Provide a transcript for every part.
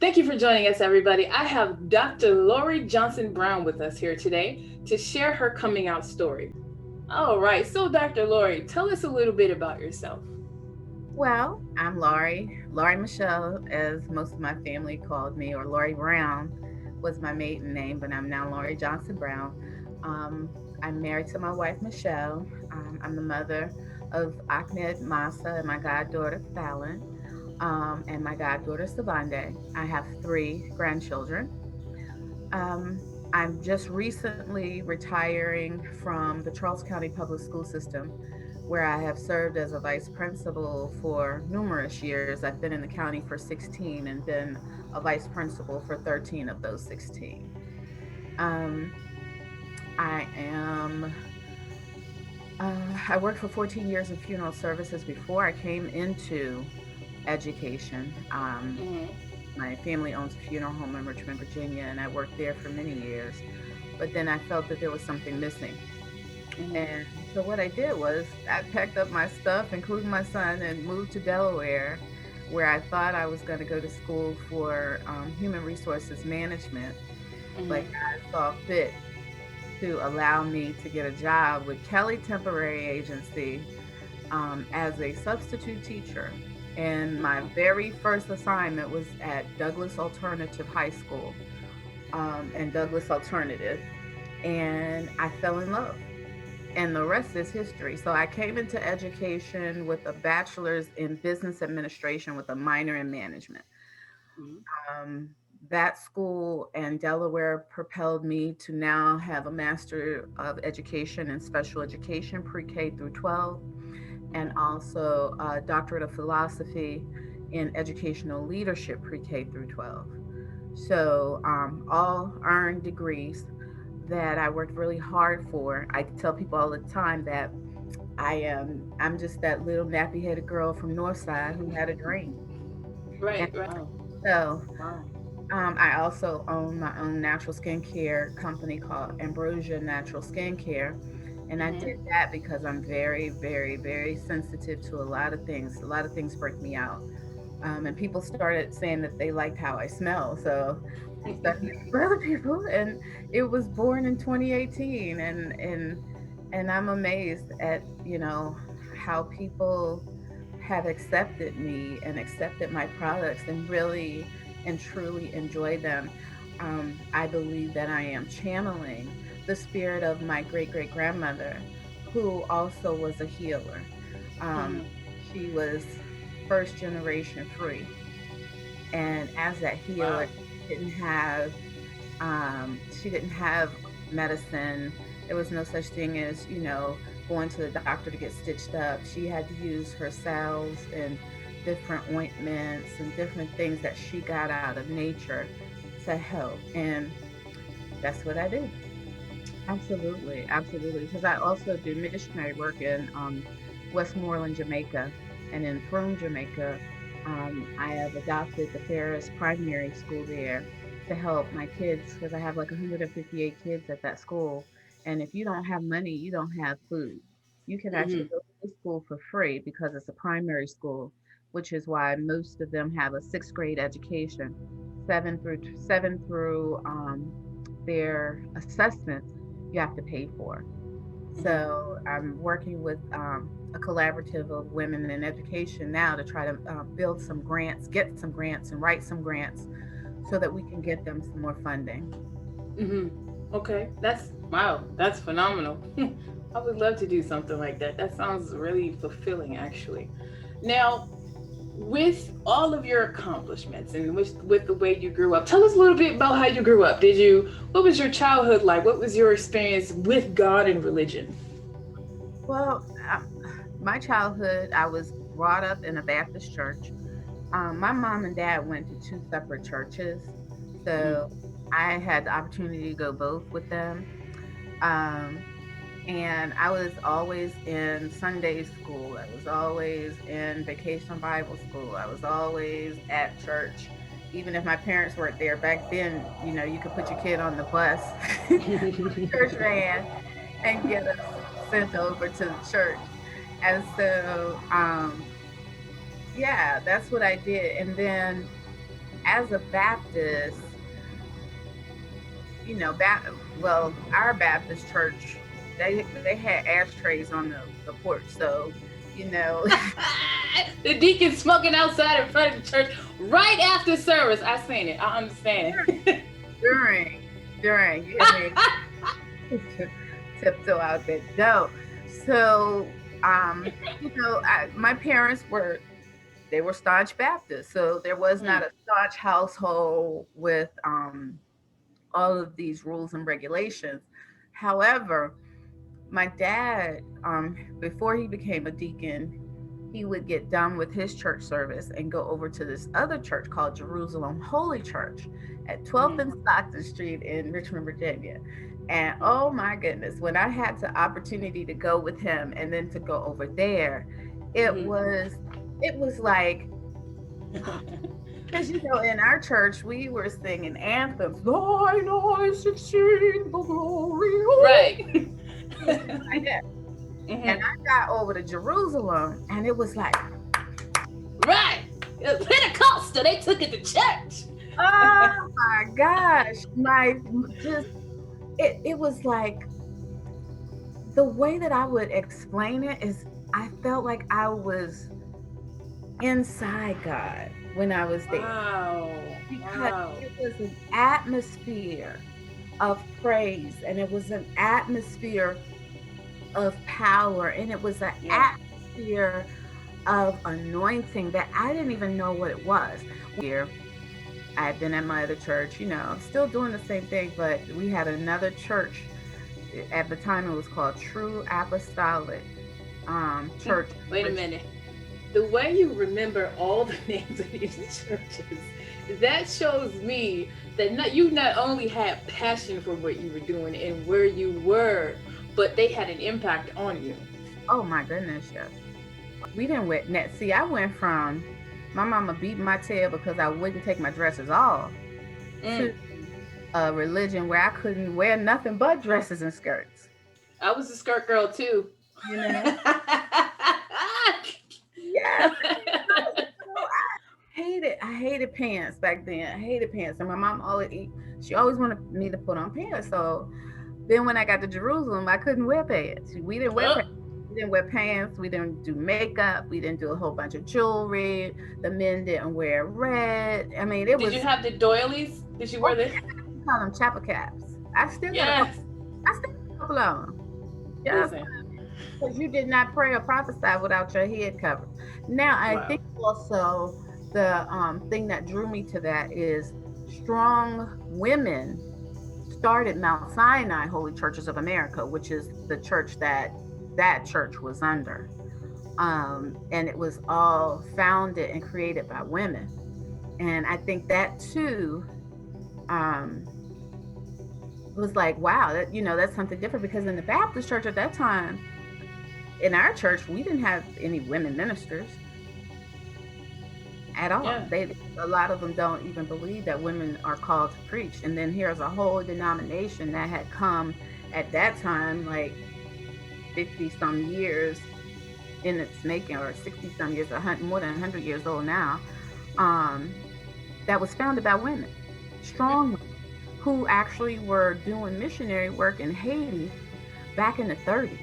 Thank you for joining us, everybody. I have Dr. Laurie Johnson-Brown with us here today to share her coming out story. All right, so Dr. Laurie, tell us a little bit about yourself. Well, I'm Laurie Michelle, as most of my family called me, or Laurie Brown was my maiden name, but I'm now Laurie Johnson Brown. Um, I'm married to my wife, Michelle. I'm the mother of Ahmed Masa and my goddaughter, Fallon, and my goddaughter, Savande. I have three grandchildren. Um, I'm just recently retiring from the Charles County Public School System, where I have served as a vice principal for numerous years. I've been in the county for 16 and been a vice principal for 13 of those 16. Um, I am. I worked for 14 years in funeral services before I came into education. Mm-hmm. My family owns a funeral home in Richmond, Virginia, and I worked there for many years. But then I felt that there was something missing. Mm-hmm. And so what I did was I packed up my stuff, including my son, and moved to Delaware, where I thought I was going to go to school for human resources management. But Mm-hmm. God saw fit to allow me to get a job with Kelly Temporary Agency as a substitute teacher. And my very first assignment was at Douglas Alternative High School and Douglas Alternative. And I fell in love. And the rest is history. So I came into education with a bachelor's in business administration with a minor in management. Mm-hmm. Um, that school in Delaware propelled me to now have a master of education in special education, pre-K through 12, and also a doctorate of philosophy in educational leadership, pre-K through 12. So all earned degrees that I worked really hard for. I tell people all the time that I'm just that little nappy headed girl from Northside who had a dream. And Right, right. so Wow. I also own my own natural skincare company called Ambrosia Natural Skincare. And I Mm-hmm. did that because I'm very, very, very sensitive to a lot of things. A lot of things break me out. And people started saying that they liked how I smell. So I started getting some other people, and it was born in 2018, and I'm amazed at how people have accepted me and accepted my products and really and truly enjoy them. I believe that I am channeling the spirit of my great great grandmother, who also was a healer. Um, Mm-hmm. she was first generation free, and as that healer, Wow. she didn't have medicine. There was no such thing as going to the doctor to get stitched up. She had to use her salves and different ointments and different things that she got out of nature to help, and that's what I do. Absolutely, absolutely. Because I also do missionary work in Westmoreland, Jamaica, and in Throne, Jamaica. I have adopted the Ferris Primary School there to help my kids because I have like 158 kids at that school. And if you don't have money, you don't have food. You can actually Mm-hmm. go to the school for free because it's a primary school, which is why most of them have a sixth grade education, seven through their assessments you have to pay for. Mm-hmm. So I'm working with a collaborative of women in education now to try to build some grants, get some grants, and write some grants so that we can get them some more funding. Mm-hmm. Okay, that's wow. That's phenomenal. I would love to do something like that. That sounds really fulfilling, actually. Now, with all of your accomplishments and with the way you grew up, tell us a little bit about how you grew up. What was your childhood like? What was your experience with God and religion? Well, my childhood, I was brought up in a Baptist church. My mom and dad went to two separate churches, so Mm-hmm. I had the opportunity to go both with them. Um, and I was always in Sunday school. I was always in vacation Bible school. I was always at church. Even if my parents weren't there back then, you could put your kid on the bus, church van, and get us sent over to the church. And so, yeah, that's what I did. And then as a Baptist, well, our Baptist church, they had ashtrays on the porch, so you know, The deacon smoking outside in front of the church right after service. I seen it. I understand it. during during you hear me tiptoe out that door. So my parents were staunch Baptists, so there was not Mm, a staunch household with all of these rules and regulations. However, my dad, before he became a deacon, he would get done with his church service and go over to this other church called Jerusalem Holy Church at 12th mm, and Stockton Street in Richmond, Virginia. And mm. oh my goodness, when I had the opportunity to go with him and then to go over there, it Mhm. was it was like, because in our church we were singing anthems. Thine eyes have seen the glory. Right. We were singing like that. And Mhm. I got over to Jerusalem, and it was like, Right. Pentecostal. They took it to church. oh my gosh, my just it was like the way that I would explain it is I felt like I was inside God when I was there, Wow. because Wow. it was an atmosphere of praise, and it was an atmosphere of power, and it was an Yeah. atmosphere of anointing that I didn't even know what it was. Here, I had been at my other church, still doing the same thing, but we had another church. At the time, it was called True Apostolic Church, Wait a which, minch. The way you remember all the names of these churches, that shows me that you not only had passion for what you were doing and where you were, but they had an impact on you. oh my goodness, yes. We didn't wear net. See, I went from my mama beating my tail because I wouldn't take my dresses off to Mm. a religion where I couldn't wear nothing but dresses and skirts. I was a skirt girl too. You know? Yes. I hated pants back then. I hated pants, and my mom she always wanted me to put on pants. So then when I got to Jerusalem, I couldn't wear pants. We didn't wear Oh, pants. We didn't wear pants. We didn't do makeup. We didn't do a whole bunch of jewelry. The men didn't wear red. I mean, it did was, you have the doilies? Did you oh wear the? yeah, we call them chapel caps. I still got a couple. Yes. I still got a couple of them. Yes, Listen. because you did not pray or prophesy without your head covered. Now, I Wow. think also the thing that drew me to that is strong women started Mount Sinai Holy Churches of America, which is the church that church was under. And it was all founded and created by women. And I think that too um, was like, wow, that's something different, because in the Baptist church at that time, in our church, we didn't have any women ministers at all. Yeah. A lot of them don't even believe that women are called to preach. And then here's a whole denomination that had come at that time, like 50 some years in its making, or 60 some years, more than 100 years old now, um, that was founded by women, Mm. strong women, who actually were doing missionary work in Haiti back in the 30s.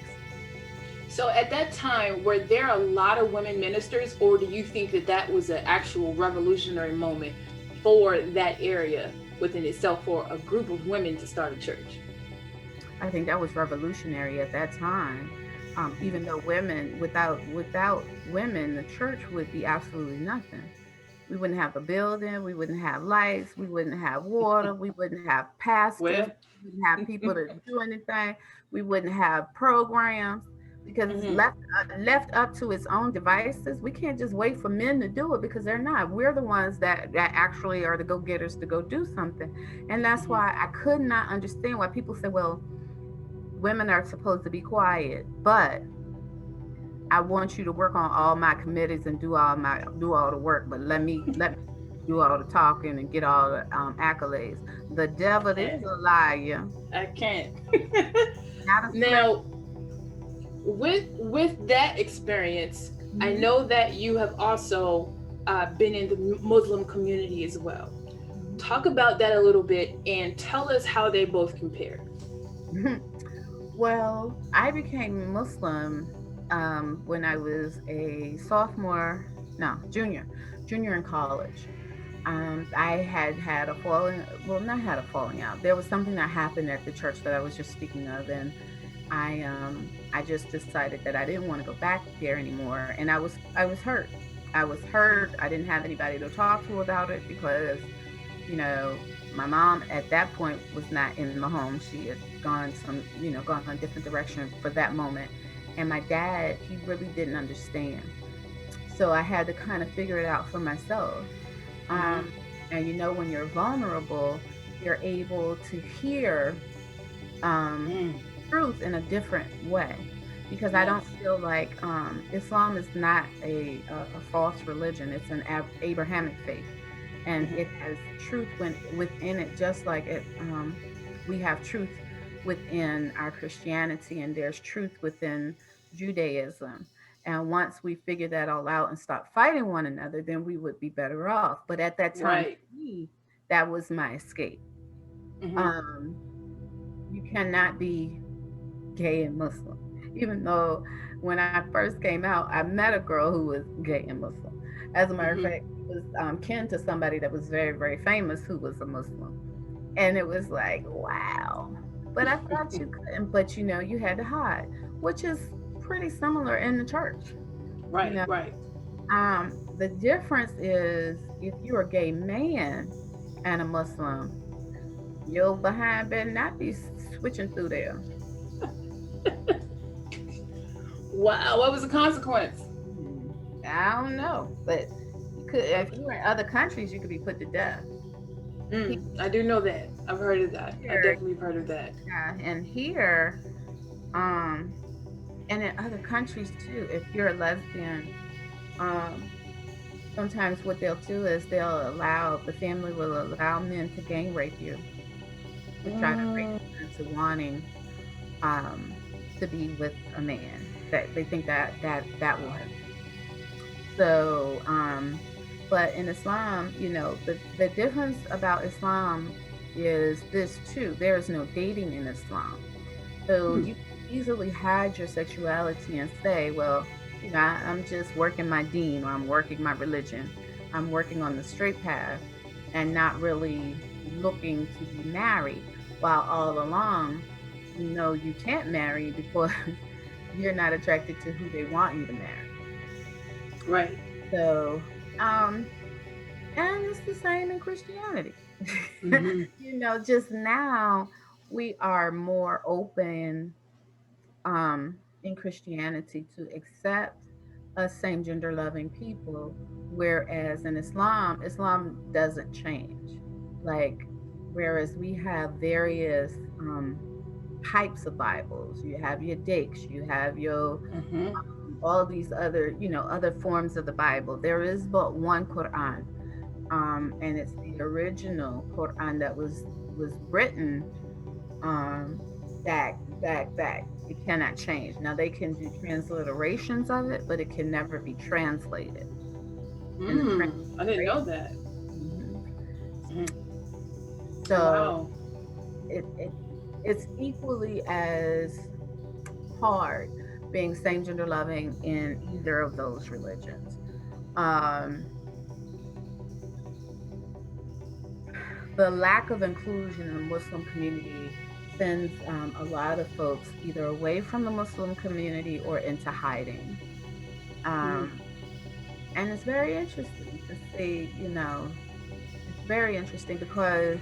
So at that time, were there a lot of women ministers, or do you think that that was an actual revolutionary moment for that area within itself for a group of women to start a church? I think that was revolutionary at that time. Even though without women, the church would be absolutely nothing. We wouldn't have a building. We wouldn't have lights. We wouldn't have water. We wouldn't have pastors. Well, We wouldn't have people to do anything. We wouldn't have programs, because mhm, left up to its own devices. We can't just wait for men to do it, because they're not. We're the ones that actually are the go getters to go do something, and that's mhm, why I could not understand why people say, "Well, women are supposed to be quiet," but I want you to work on all my committees and do all the work, but let me do all the talking and get all the accolades. The devil is can't. a liar, I can't. not a slave. Now, with that experience, I Mhm. know that you have also been in the Muslim community as well. Mhm. Talk about that a little bit and tell us how they both compare. Well, I became Muslim when I was a sophomore, no, junior in college. I had had a falling, well, not had a falling out. There was something that happened at the church that I was just speaking of, and I just decided that I didn't want to go back there anymore, and I was hurt. I was hurt. I didn't have anybody to talk to about it because you know, my mom at that point was not in the home. She had gone a different direction for that moment. And my dad, he really didn't understand. So I had to kind of figure it out for myself. Mm-hmm. Um, and when you're vulnerable, you're able to hear um, Mm. truth in a different way. Because I Yes. don't feel like Islam is not a false religion. It's an Abrahamic faith, and it Mm-hmm. has truth within it, just like we have truth within our Christianity, and there's truth within Judaism. And once we figure that all out and stop fighting one another, then we would be better off. But at that time, Right. for me, that was my escape. Mm-hmm. Um, you cannot be gay and Muslim. Even though when I first came out, I met a girl who was gay and Muslim. As a matter of Mm-hmm. fact, she was kin to somebody that was very, very famous who was a Muslim. And it was like, wow. But I thought you couldn't, but you had to hide, which is pretty similar in the church. You Right. know, Right. the difference is if you're a gay man and a Muslim, your behind better not be switching through there. Wow. What was the consequence? I don't know, but you could if you were in other countries, you could be put to death. I do know that. I've heard of that. I Here, definitely have heard of that. yeah, and here, um, and in other countries too, if you're a lesbian, um, sometimes what they'll do is the family will allow men to gang rape you, to try to rape Mm, you into wanting um to be with a man. That they think that will help. So, but in Islam, the difference about Islam is this too. There is no dating in Islam. So mm, you can easily hide your sexuality and say, well, I'm just working my deen, or I'm working my religion. I'm working on the straight path and not really looking to be married. While all along, you can't marry because you're not attracted to who they want you to marry. right. So, um, and it's the same in Christianity. Mm-hmm. Just now we are more open in Christianity to accept us same gender loving people, whereas in Islam doesn't change. Like, whereas we have various types of Bibles, you have your Dix, you have your Mm-hmm. all these other other forms of the Bible. There is but one Quran, and it's the original Quran that was written um, back. It cannot change. Now they can do transliterations of it, but it can never be translated. And the I didn't know transliteration, that. mhm. Mm-hmm. So Wow. it's equally as hard being same gender loving in either of those religions. Um, the lack of inclusion in the Muslim community sends a lot of folks either away from the Muslim community or into hiding. Mm, Um, and it's very interesting to see, it's very interesting because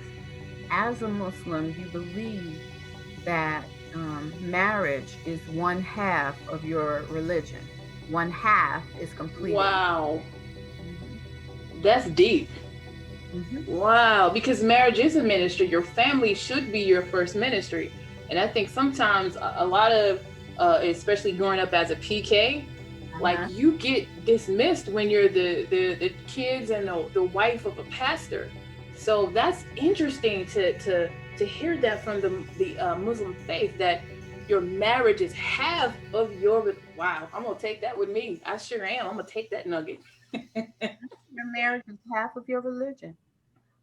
as a Muslim, you believe that marriage is one half of your religion, one half is completed. wow. Mhm. That's deep. Mhm. Wow. Because marriage is a ministry. Your family should be your first ministry. And I think sometimes a lot of, especially growing up as a PK, like Uh-huh. you get dismissed when you're the kids and the wife of a pastor. So that's interesting to hear that from the Muslim faith that your marriage is half of your. Wow, I'm gonna take that with me. I sure am. I'm gonna take that nugget. your marriage is half of your religion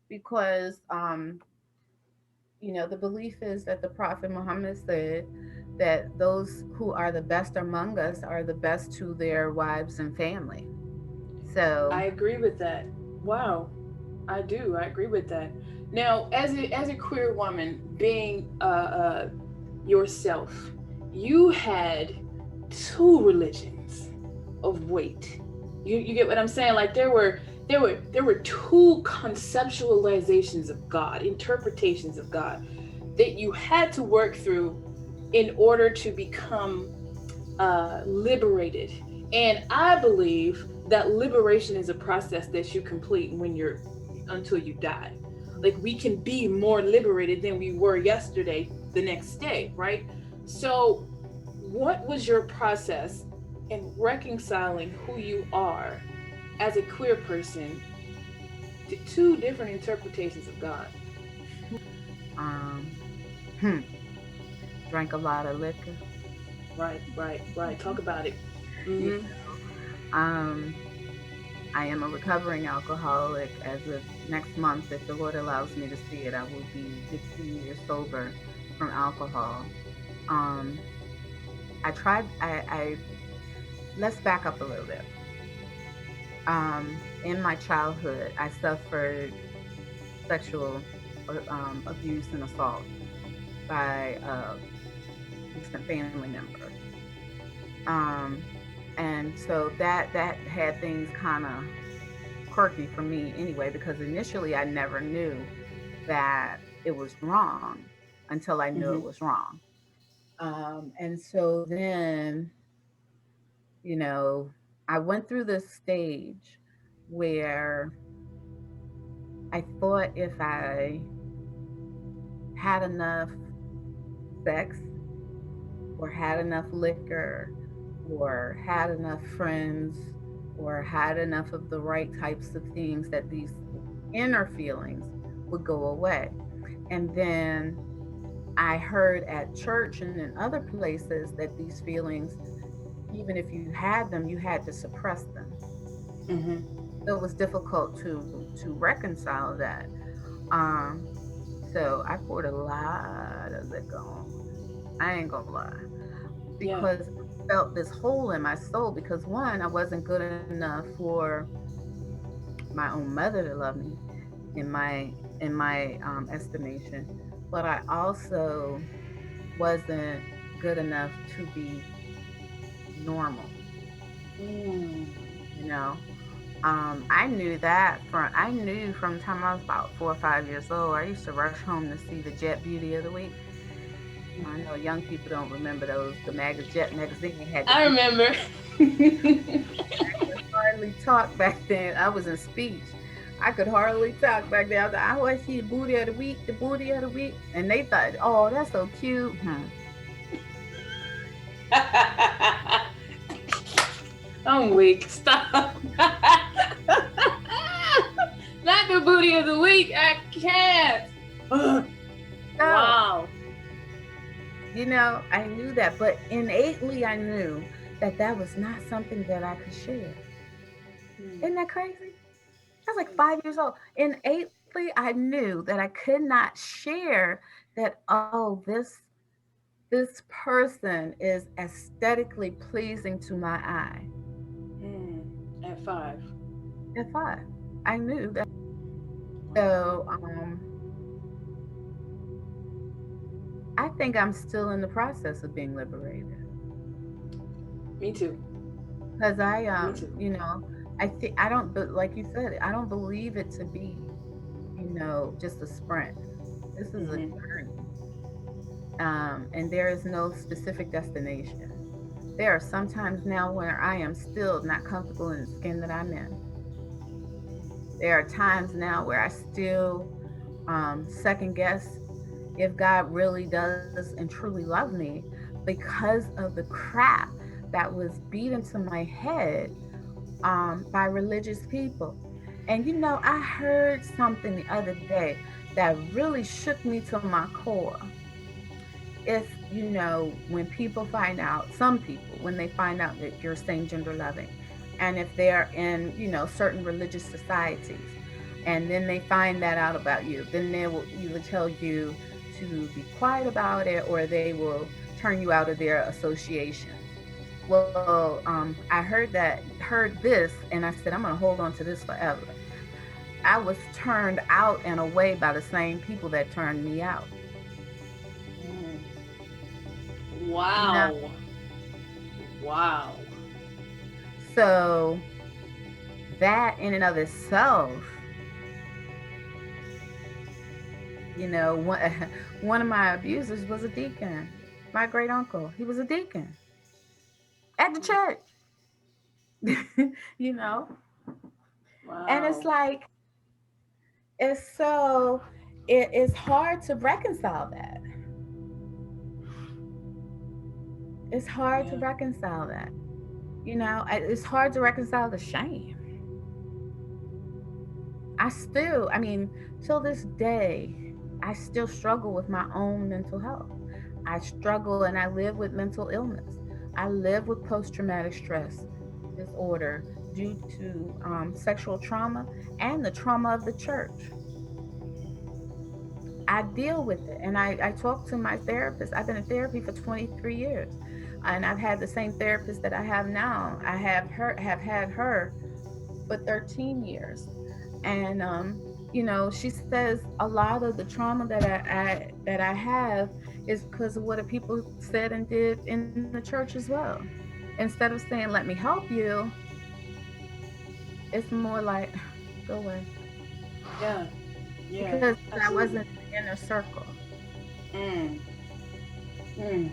because the belief is that the Prophet Muhammad said that those who are the best among us are the best to their wives and family. So, I agree with that. Wow, I do. I agree with that. Now, as a queer woman, being yourself, you had two religions of weight. You get what I'm saying? Like there were two conceptualizations of God, interpretations of God that you had to work through in order to become liberated. And I believe that liberation is a process that you complete when you're until you die. Like we can be more liberated than we were yesterday, the next day, right? So, what was your process in reconciling who you are as a queer person to two different interpretations of God? um, hmm, drank a lot of liquor. Right, right, right. Talk about it. You Mm-hmm. Um, I am a recovering alcoholic. As of next month, if the Lord allows me to see it, I will be 15 years sober from alcohol. Um, I tried. I Let's back up a little bit. In my childhood, I suffered sexual abuse and assault by a distant family member. Um, and so that had things kind of quirky for me anyway, because initially I never knew that it was wrong until I knew it Mm-hmm. was wrong. And so then, you know, I went through this stage where I thought if I had enough sex or had enough liquor or had enough friends or had enough of the right types of things that these inner feelings would go away. And then I heard at church and in other places that these feelings, even if you had them, you had to suppress them. Mm-hmm. So it was difficult to reconcile that. Um, so I poured a lot of liquor on. I ain't gonna lie, Yeah. because I felt this hole in my soul. Because one, I wasn't good enough for my own mother to love me in my estimation, but I also wasn't good enough to be normal. Mm. You know, I knew from the time I was about 4 or 5 years old. I used to rush home to see the Jet Beauty of the Week. I know young people don't remember those. The Jet magazine had the I beauty. remember. I could hardly talk back then. I was in speech. I could hardly talk back then. I was like, I always see the booty of the week, the booty of the week. And they thought, oh, that's so cute. I'm weak. Stop. Not the booty of the week. I can't. So, Wow. I knew that. But innately, I knew that that was not something that I could share. Hmm. Isn't that crazy? I was like 5 years old. Innately, I knew that I could not share that, oh, this person is aesthetically pleasing to my eye. Hmm. At 5. At five, I knew that. Wow. So I think I'm still in the process of being liberated Me too. because Me too. I think I don't, but like you said, I don't believe it to be, just a sprint. This is a Mm-hmm. journey, and there is no specific destination. There are some times now where I am still not comfortable in the skin that I'm in. There are times now where I still second guess if God really does and truly love me because of the crap that was beat into my head by religious people. And I heard something the other day that really shook me to my core. If, when people find out, some people, when they find out that you're same gender loving, and if they're in, certain religious societies, and then they find that out about you, then they will either tell you to be quiet about it, or they will turn you out of their associations. Well, I heard this, and I said, I'm going to hold on to this forever. I was turned out and away by the same people that turned me out. Mm. You know, Wow. Wow. so that in and of itself, one, one of my abusers was a deacon. My great uncle, he was a deacon at the church. you know, and it's Wow. like it's so it's hard to reconcile that. It's hard to Yeah. reconcile that. It's hard to reconcile the shame. I mean, till this day, I still struggle with my own mental health. I struggle and I live with mental illness. I live with post traumatic stress disorder due to sexual trauma and the trauma of the church. I deal with it, and I talk to my therapist. I've been in therapy for 23 years, and I've had the same therapist that I have now. Have had her for 13 years. And she says a lot of the trauma that I have is because of what the people said and did in the church as well. Instead of saying let me help you, it's more like go away, Yeah. Yeah. because I Absolutely. wasn't in the inner circle, Mm. Mm.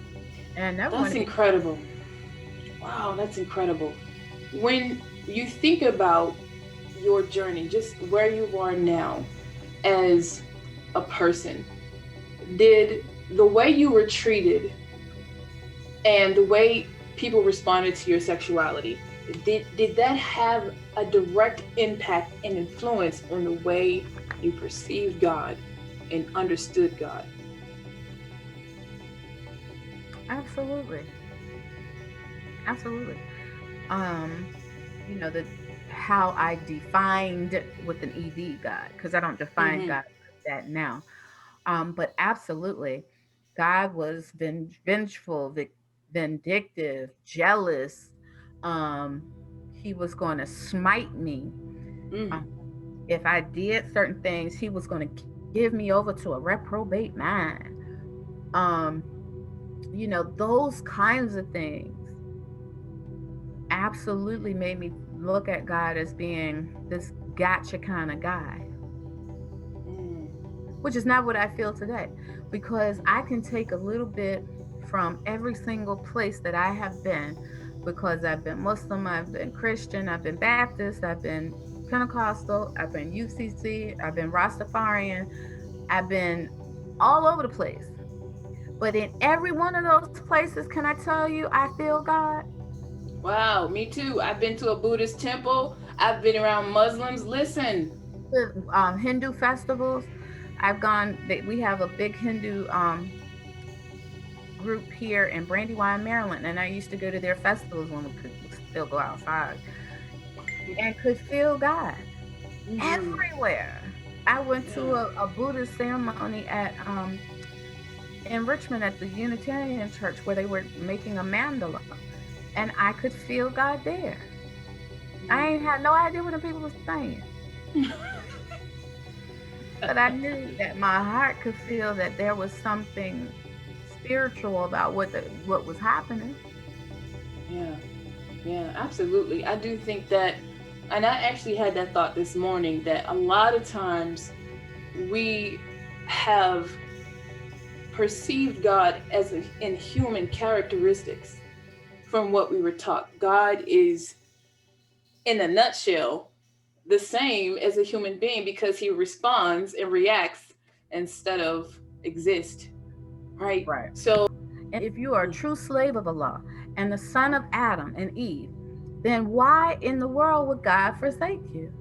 and I never want That's to be. incredible. Wow, that's incredible. When you think about your journey, just where you are now as a person, did the way you were treated and the way people responded to your sexuality, did that have a direct impact and influence on the way you perceived God and understood God? Absolutely, absolutely. Um, the how I defined with an ED God, because I don't define Mm-hmm. God like that now. But absolutely, God was vengeful, vindictive, jealous. Um, he was going to smite me. Mm. Um, if I did certain things, he was going to give me over to a reprobate mind. Um, those kinds of things absolutely made me look at God as being this gotcha kind of guy, Mm. which is not what I feel today, because I can take a little bit from every single place that I have been, because I've been Muslim, I've been Christian, I've been Baptist, I've been Pentecostal, I've been UCC, I've been Rastafarian, I've been all over the place. But in every one of those places, can I tell you, I feel God? Wow, me too. I've been to a Buddhist temple. I've been around Muslims. Listen. With Hindu festivals, we have a big Hindu group here in Brandywine, Maryland, and I used to go to their festivals when we could still go outside, and could feel God Mm-hmm. everywhere. I went to Yeah. a Buddhist ceremony in Richmond at the Unitarian Church where they were making a mandala, and I could feel God there. I ain't had no idea what the people was saying, but I knew that my heart could feel that there was something spiritual about what was happening. Yeah. Yeah, absolutely. I do think that, and I actually had that thought this morning that a lot of times we have perceived God as in human characteristics from what we were taught. God is, in a nutshell, the same as a human being because he responds and reacts instead of exist, right? Right. So, And if you are a true slave of Allah and the son of Adam and Eve, then why in the world would God forsake you?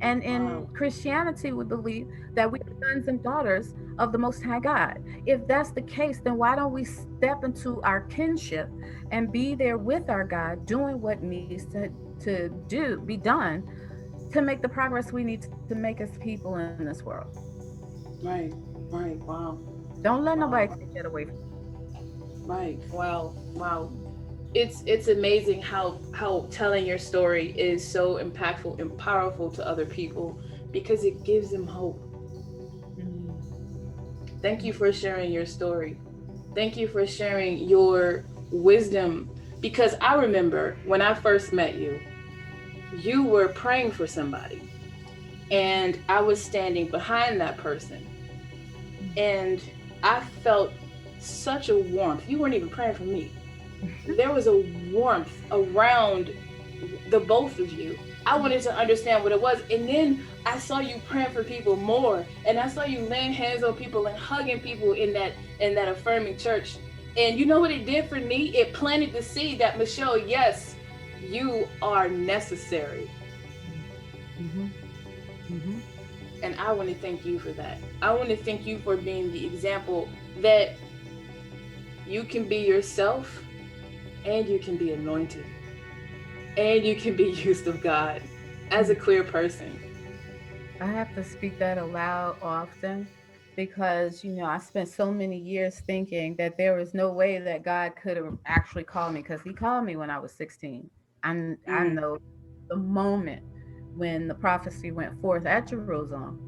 And in Wow. Christianity, we believe that we are sons and daughters of the Most High God. If that's the case, then why don't we step into our kinship and be there with our God, doing what needs to be done to make the progress we need to make as people in this world? Right. Right. Wow. Don't let nobody Wow. take that away from Right. Wow. Wow. It's amazing how telling your story is so impactful and powerful to other people because it gives them hope. you. Thank you for sharing your story. Thank you for sharing your wisdom because I remember when I first met you, you were praying for somebody and I was standing behind that person and I felt such a warmth. You weren't even praying for me. There was a warmth around the both of you. I wanted to understand what it was. And then I saw you praying for people more. And I saw you laying hands on people and hugging people in that affirming church. And you know what it did for me? It planted the seed that Michelle, yes, you are necessary. Mm-hmm. Mm-hmm. And I want to thank you for that. I want to thank you for being the example that you can be yourself and you can be anointed and you can be used of God as a clear person. I have to speak that aloud often because, I spent so many years thinking that there was no way that God could have actually called me because He called me when I was 16. I Mm, know the moment when the prophecy went forth at Jerusalem,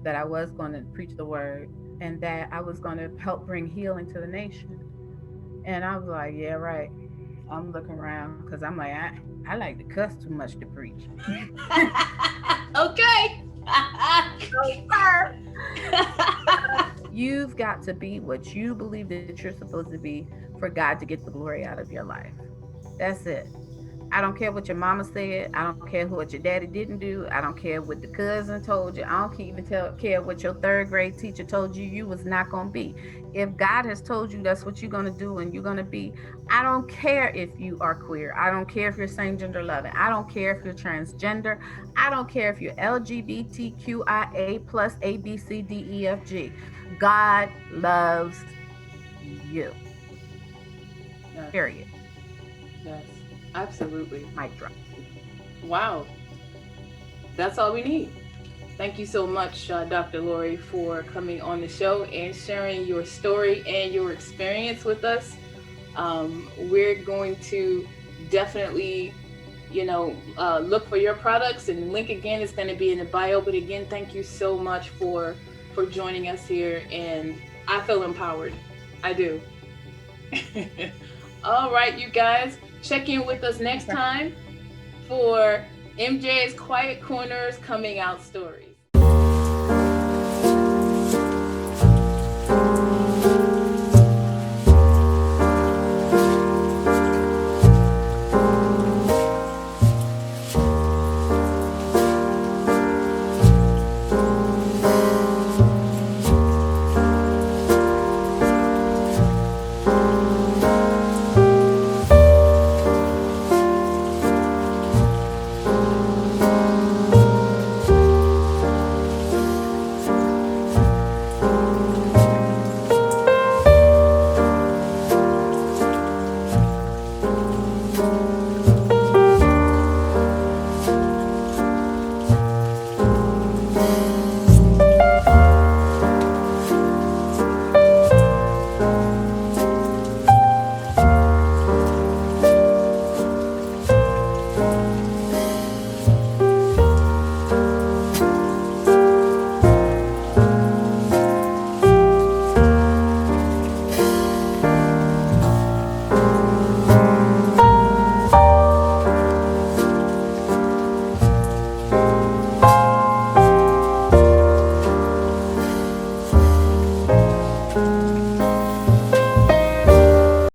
that I was going to preach the word and that I was going to help bring healing to the nation. And I was like, yeah, right. I'm looking around because I'm like, I like to cuss too much to preach. okay. You've got to be what you believe that you're supposed to be for God to get the glory out of your life. That's it. I don't care what your mama said. I don't care what your daddy didn't do. I don't care what the cousin told you. I don't even care what your third grade teacher told you was not going to be. If God has told you that's what you're going to do and you're going to be, I don't care if you are queer. I don't care if you're same gender loving. I don't care if you're transgender. I don't care if you're LGBTQIA plus ABCDEFG. God loves you. Yes, Period. yes, absolutely. Mic drop. Wow, that's all we need. Thank you so much, Dr. Laurie, for coming on the show and sharing your story and your experience with us. We're going to definitely, look for your products and link again is going to be in the bio. But again, thank you so much for joining us here, and I feel empowered. I do. All right, you guys, check in with us next time for MJ's Quiet Corners Coming Out Story.